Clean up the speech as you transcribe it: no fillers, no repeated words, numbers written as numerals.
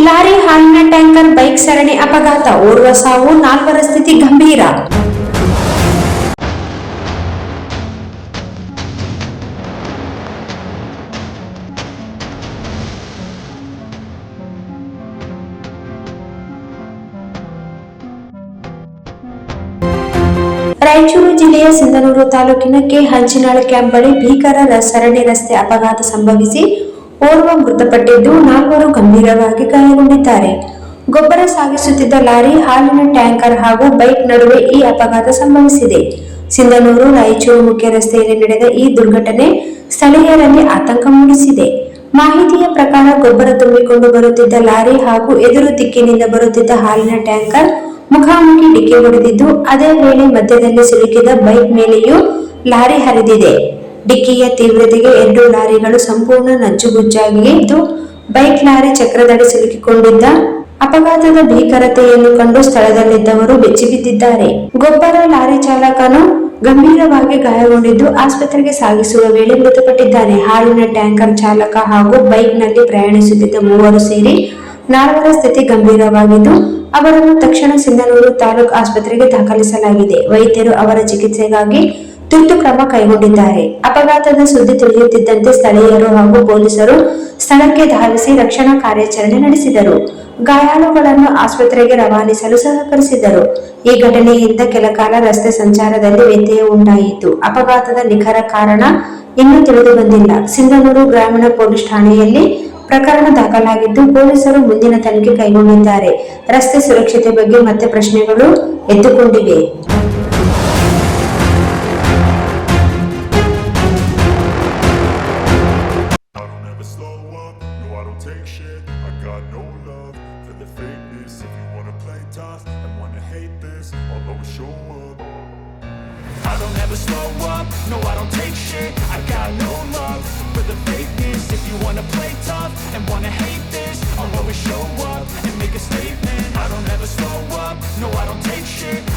Lorry ಹಾಲಿನ tanker bike ಸರಣಿ ಅಪಘಾತ, ಓರ್ವ ಸಾವು, ನಾಲ್ವರ ಸ್ಥಿತಿ ಗಂಭೀರ. ರಾಯಚೂರು ಜಿಲ್ಲೆಯ ಸಿಂಧನೂರು ತಾಲೂಕಿನ ಕೆ ಹಂಚಿನಾಳ ಕ್ಯಾಂಪ್ ಬಳಿ ಭೀಕರ ಸರಣಿ ರಸ್ತೆ ಅಪಘಾತ ಸಂಭವಿಸಿ ಓರ್ವ ಮೃತಪಟ್ಟಿದ್ದು, ನಾಲ್ವರು ಗಂಭೀರವಾಗಿ ಗಾಯಗೊಂಡಿದ್ದಾರೆ. ಗೊಬ್ಬರ ಸಾಗಿಸುತ್ತಿದ್ದ ಲಾರಿ, ಹಾಲಿನ ಟ್ಯಾಂಕರ್ ಹಾಗೂ ಬೈಕ್ ನಡುವೆ ಈ ಅಪಘಾತ ಸಂಭವಿಸಿದೆ. ಸಿಂಧನೂರು ರಾಯಚೂರು ಮುಖ್ಯ ರಸ್ತೆಯಲ್ಲಿ ನಡೆದ ಈ ದುರ್ಘಟನೆ ಸ್ಥಳೀಯರಲ್ಲಿ ಆತಂಕ ಮೂಡಿಸಿದೆ. ಮಾಹಿತಿಯ ಪ್ರಕಾರ ಗೊಬ್ಬರ ತುಂಬಿಕೊಂಡು ಬರುತ್ತಿದ್ದ ಲಾರಿ ಹಾಗೂ ಎದುರು ದಿಕ್ಕಿನಿಂದ ಬರುತ್ತಿದ್ದ ಹಾಲಿನ ಟ್ಯಾಂಕರ್ ಮುಖಾಮುಖಿ ಡಿಕ್ಕಿ ಹೊಡೆದಿದ್ದು, ಅದೇ ವೇಳೆ ಮಧ್ಯದಲ್ಲಿ ಸಿಲುಕಿದ ಬೈಕ್ ಮೇಲೆಯೂ ಲಾರಿ ಹರಿದಿದೆ. ಡಿಕ್ಕಿಯ ತೀವ್ರತೆಗೆ ಎರಡು ಲಾರಿಗಳು ಸಂಪೂರ್ಣ ನಜ್ಜುಗುಜ್ಜಾಗಿದ್ದು, ಬೈಕ್ ಲಾರಿ ಚಕ್ರದಡಿ ಸಿಲುಕಿಕೊಂಡಿದ್ದ ಅಪಘಾತದ ಭೀಕರತೆಯನ್ನು ಕಂಡು ಸ್ಥಳದಲ್ಲಿದ್ದವರು ಬೆಚ್ಚಿಬಿದ್ದಿದ್ದಾರೆ. ಗೊಬ್ಬರ ಲಾರಿ ಚಾಲಕನು ಗಂಭೀರವಾಗಿ ಗಾಯಗೊಂಡಿದ್ದು, ಆಸ್ಪತ್ರೆಗೆ ಸಾಗಿಸುವ ವೇಳೆ ಮೃತಪಟ್ಟಿದ್ದಾನೆ. ಹಾಲಿನ ಟ್ಯಾಂಕರ್ ಚಾಲಕ ಹಾಗೂ ಬೈಕ್ನಲ್ಲಿ ಪ್ರಯಾಣಿಸುತ್ತಿದ್ದ ಮೂವರು ಸೇರಿ ನಾಲ್ವರ ಸ್ಥಿತಿ ಗಂಭೀರವಾಗಿದ್ದು, ಅವರನ್ನು ತಕ್ಷಣ ಸಿಂಧನೂರು ತಾಲೂಕು ಆಸ್ಪತ್ರೆಗೆ ದಾಖಲಿಸಲಾಗಿದೆ. ವೈದ್ಯರು ಅವರ ಚಿಕಿತ್ಸೆಗಾಗಿ ತುರ್ತು ಕ್ರಮ ಕೈಗೊಂಡಿದ್ದಾರೆ. ಅಪಘಾತದ ಸುದ್ದಿ ತಿಳಿಯುತ್ತಿದ್ದಂತೆ ಸ್ಥಳೀಯರು ಹಾಗೂ ಪೊಲೀಸರು ಸ್ಥಳಕ್ಕೆ ಧಾವಿಸಿ ರಕ್ಷಣಾ ಕಾರ್ಯಾಚರಣೆ ನಡೆಸಿದರು. ಗಾಯಾಳುಗಳನ್ನು ಆಸ್ಪತ್ರೆಗೆ ರವಾನಿಸಲು ಸಹಕರಿಸಿದರು. ಈ ಘಟನೆಯಿಂದ ಕೆಲಕಾಲ ರಸ್ತೆ ಸಂಚಾರದಲ್ಲಿ ವ್ಯತ್ಯಯ ಉಂಟಾಯಿತು. ಅಪಘಾತದ ನಿಖರ ಕಾರಣ ಇನ್ನೂ ತಿಳಿದು ಬಂದಿಲ್ಲ. ಸಿಂಧನೂರು ಗ್ರಾಮೀಣ ಪೊಲೀಸ್ ಠಾಣೆಯಲ್ಲಿ ಪ್ರಕರಣ ದಾಖಲಾಗಿದ್ದು, ಪೊಲೀಸರು ಮುಂದಿನ ತನಿಖೆ ಕೈಗೊಂಡಿದ್ದಾರೆ. ರಸ್ತೆ ಸುರಕ್ಷತೆ ಬಗ್ಗೆ ಮತ್ತೆ ಪ್ರಶ್ನೆಗಳು ಎದ್ದುಕೊಂಡಿವೆ. I don't ever slow up, no I don't take shit. I got no love for the fakeness. If you wanna play tough and wanna hate this, I'll always show up and make a statement. I don't ever slow up, no I don't take shit.